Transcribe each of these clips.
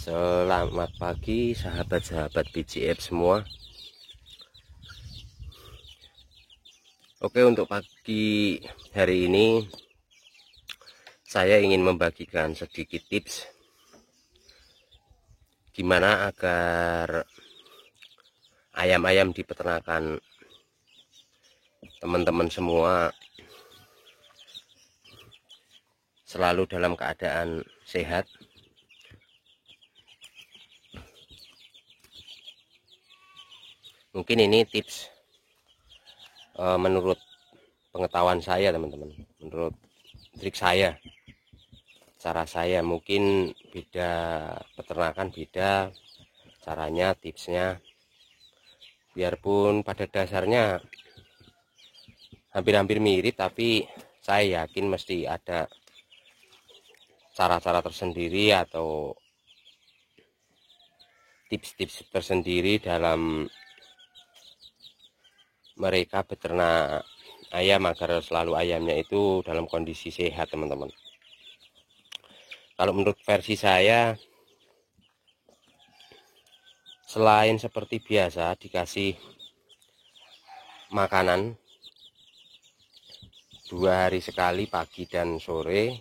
Selamat pagi sahabat-sahabat BJF semua. Oke, untuk pagi hari ini saya ingin membagikan sedikit tips gimana agar ayam-ayam di peternakan teman-teman semua selalu dalam keadaan sehat. Mungkin ini tips menurut pengetahuan saya, teman-teman, menurut trik saya, cara saya. Mungkin beda peternakan, beda caranya, tipsnya, biarpun pada dasarnya hampir-hampir mirip, tapi saya yakin mesti ada cara-cara tersendiri atau tips-tips tersendiri dalam mereka beternak ayam agar selalu ayamnya itu dalam kondisi sehat, teman-teman. Kalau menurut versi saya, selain seperti biasa dikasih makanan 2 hari sekali, pagi dan sore,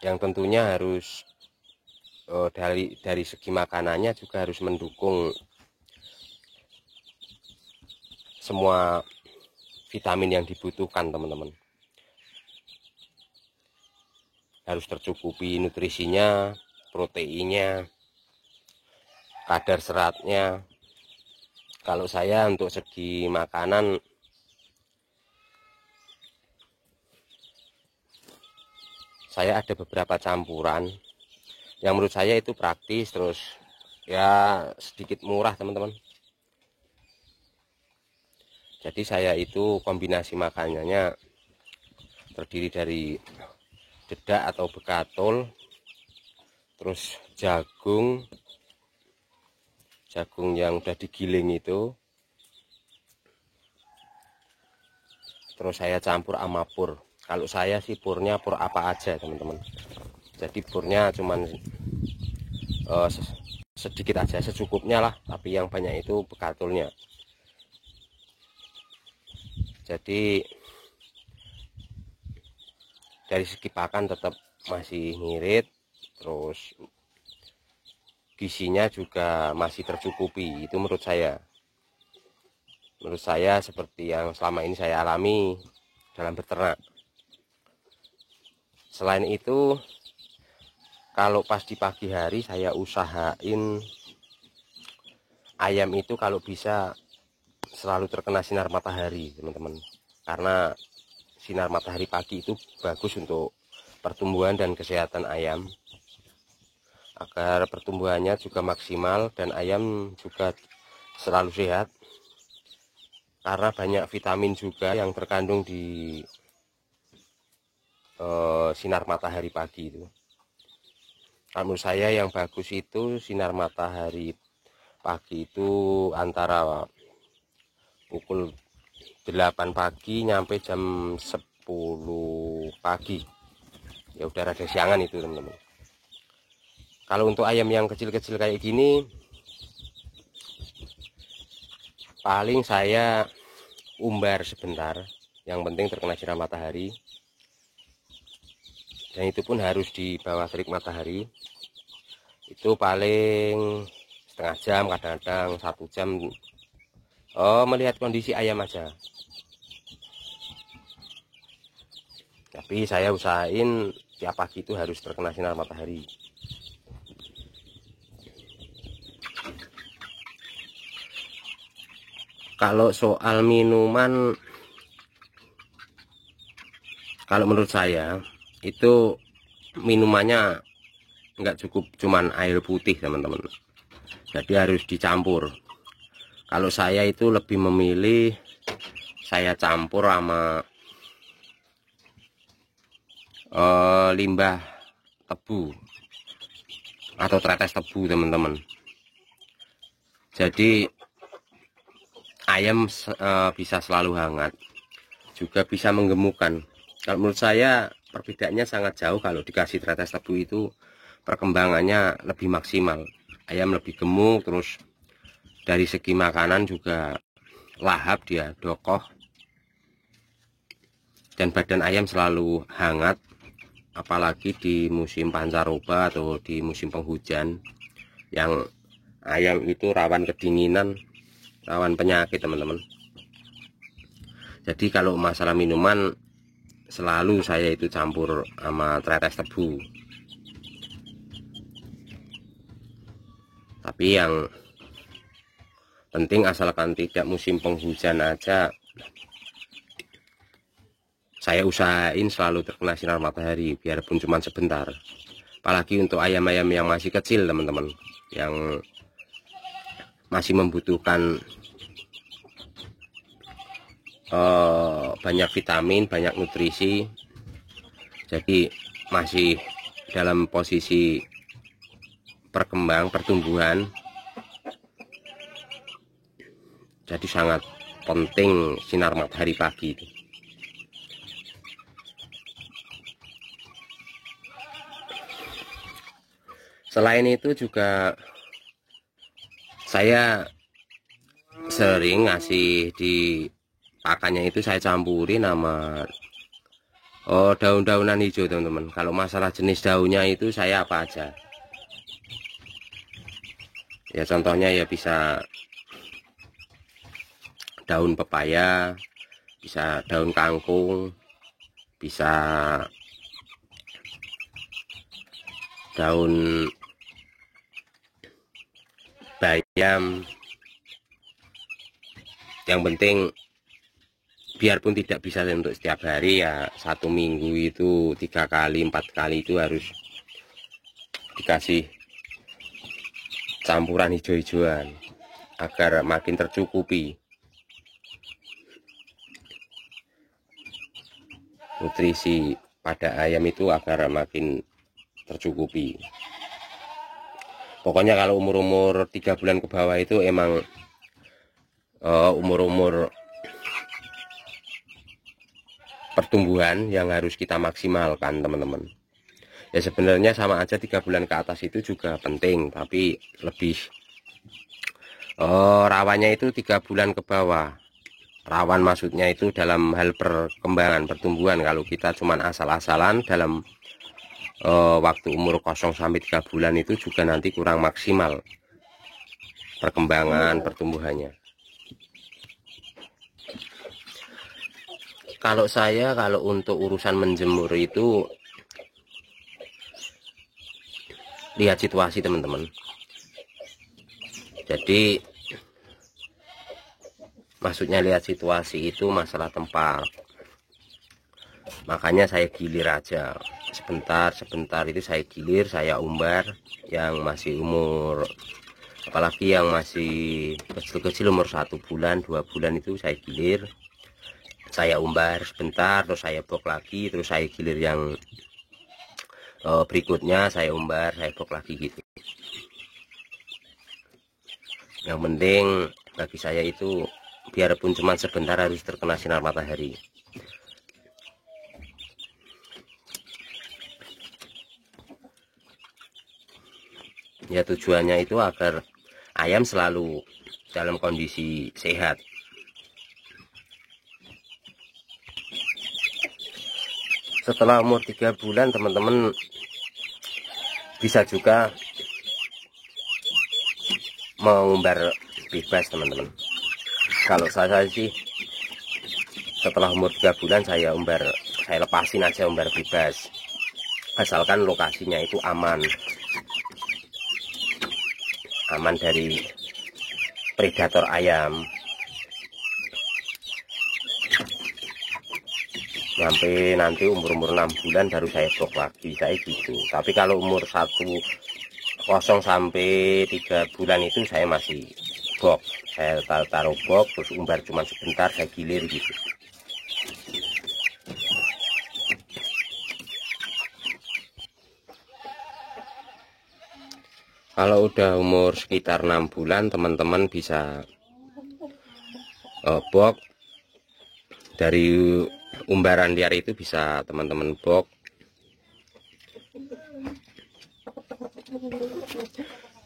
yang tentunya harus dari segi makanannya juga harus mendukung semua vitamin yang dibutuhkan, teman-teman. Harus tercukupi nutrisinya, proteinnya, kadar seratnya. Kalau saya untuk segi makanan, saya ada beberapa campuran yang menurut saya itu praktis, terus ya sedikit murah, teman-teman. Jadi saya itu kombinasi makanannya terdiri dari dedak atau bekatul, terus jagung yang udah digiling itu, terus saya campur sama pur. Kalau saya sih purnya pur apa aja, teman-teman. Jadi purnya cuman sedikit aja, secukupnya lah, tapi yang banyak itu bekatulnya. Jadi dari segi pakan tetap masih ngirit, terus gizinya juga masih tercukupi. Itu menurut saya. Menurut saya seperti yang selama ini saya alami dalam beternak. Selain itu, kalau pas di pagi hari saya usahain ayam itu kalau bisa selalu terkena sinar matahari, teman-teman. Karena sinar matahari pagi itu bagus untuk pertumbuhan dan kesehatan ayam, agar pertumbuhannya juga maksimal dan ayam juga selalu sehat, karena banyak vitamin juga yang terkandung di sinar matahari pagi itu. Kalau menurut saya yang bagus itu sinar matahari pagi itu antara pukul 8 pagi nyampe jam 10 pagi. Ya udah rada siangan itu, teman-teman. Kalau untuk ayam yang kecil-kecil kayak gini, paling saya umbar sebentar, yang penting terkena sinar matahari, dan itu pun harus di bawah terik matahari. Itu paling setengah jam, kadang-kadang 1 jam, melihat kondisi ayam aja. Tapi saya usahain tiap pagi itu harus terkena sinar matahari. Kalau soal minuman, kalau menurut saya itu minumannya nggak cukup cuman air putih, teman-teman. Jadi harus dicampur. Kalau saya itu lebih memilih saya campur sama limbah tebu atau tetes tebu, teman-teman. Jadi ayam bisa selalu hangat, juga bisa menggemukkan. Kalau menurut saya perbedaannya sangat jauh. Kalau dikasih tetes tebu itu perkembangannya lebih maksimal, ayam lebih gemuk, terus dari segi makanan juga lahap, dia dokoh, dan badan ayam selalu hangat, apalagi di musim pancaroba atau di musim penghujan yang ayam itu rawan kedinginan, rawan penyakit teman-teman. Jadi kalau masalah minuman selalu saya itu campur sama tetes tebu. Tapi yang penting asalkan tidak musim penghujan aja, saya usahain selalu terkena sinar matahari, biarpun cuma sebentar. Apalagi untuk ayam-ayam yang masih kecil teman-teman, yang masih membutuhkan banyak vitamin, banyak nutrisi, jadi masih dalam posisi pertumbuhan, jadi sangat penting sinar matahari pagi itu. Selain itu juga saya sering ngasih di pakannya itu, saya campurin sama daun-daunan hijau teman-teman. Kalau masalah jenis daunnya itu saya apa aja ya, contohnya ya bisa daun pepaya, bisa daun kangkung, bisa daun bayam. Yang penting biarpun tidak bisa untuk setiap hari ya, 1 minggu itu 3 kali 4 kali itu harus dikasih campuran hijau-hijauan agar makin tercukupi nutrisi pada ayam itu, agar makin tercukupi. Pokoknya kalau umur-umur 3 bulan ke bawah itu emang umur-umur pertumbuhan yang harus kita maksimalkan teman-teman. Ya sebenarnya sama aja, 3 bulan ke atas itu juga penting, tapi lebih rawannya itu 3 bulan ke bawah. Rawan maksudnya itu dalam hal perkembangan pertumbuhan. Kalau kita cuman asal-asalan dalam waktu umur 0 sampai 3 bulan itu juga nanti kurang maksimal perkembangan pertumbuhannya. Kalau saya, kalau untuk urusan menjemur itu lihat situasi teman-teman. Jadi maksudnya lihat situasi itu masalah tempat. Makanya saya gilir aja, sebentar itu saya gilir, saya umbar. Yang masih umur, apalagi yang masih kecil-kecil umur 1 bulan 2 bulan itu saya gilir, saya umbar sebentar, terus saya bok lagi, terus saya gilir yang berikutnya, saya umbar, saya bok lagi gitu. Yang penting bagi saya itu biarpun cuma sebentar harus terkena sinar matahari. Ya tujuannya itu agar ayam selalu dalam kondisi sehat. Setelah umur 3 bulan teman-teman bisa juga mengumbar bebas teman-teman. Kalau saya sih setelah umur 3 bulan saya umbar, saya lepasin aja umbar bebas, asalkan lokasinya itu aman dari predator ayam. Sampai nanti umur 6 bulan baru saya bok lagi, saya gitu. Tapi kalau umur 0 sampai 3 bulan itu saya masih bok, saya taruh bok, terus umbar cuma sebentar, saya gilir gitu. Kalau udah umur sekitar 6 bulan teman-teman bisa bok. Dari umbaran liar itu bisa teman-teman bok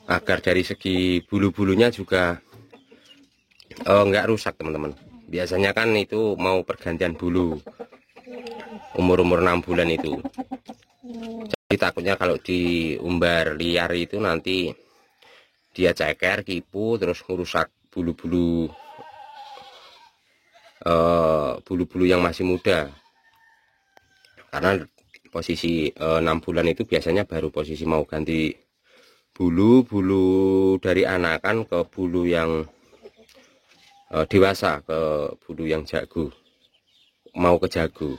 agar dari segi bulu-bulunya juga nggak rusak teman-teman. Biasanya kan itu mau pergantian bulu umur-umur 6 bulan itu, jadi takutnya kalau diumbar liar itu nanti dia ceker, kipu, terus merusak bulu-bulu bulu-bulu yang masih muda. Karena posisi 6 bulan itu biasanya baru posisi mau ganti bulu dari anakan ke bulu yang dewasa, ke bulu yang jago, mau ke jago.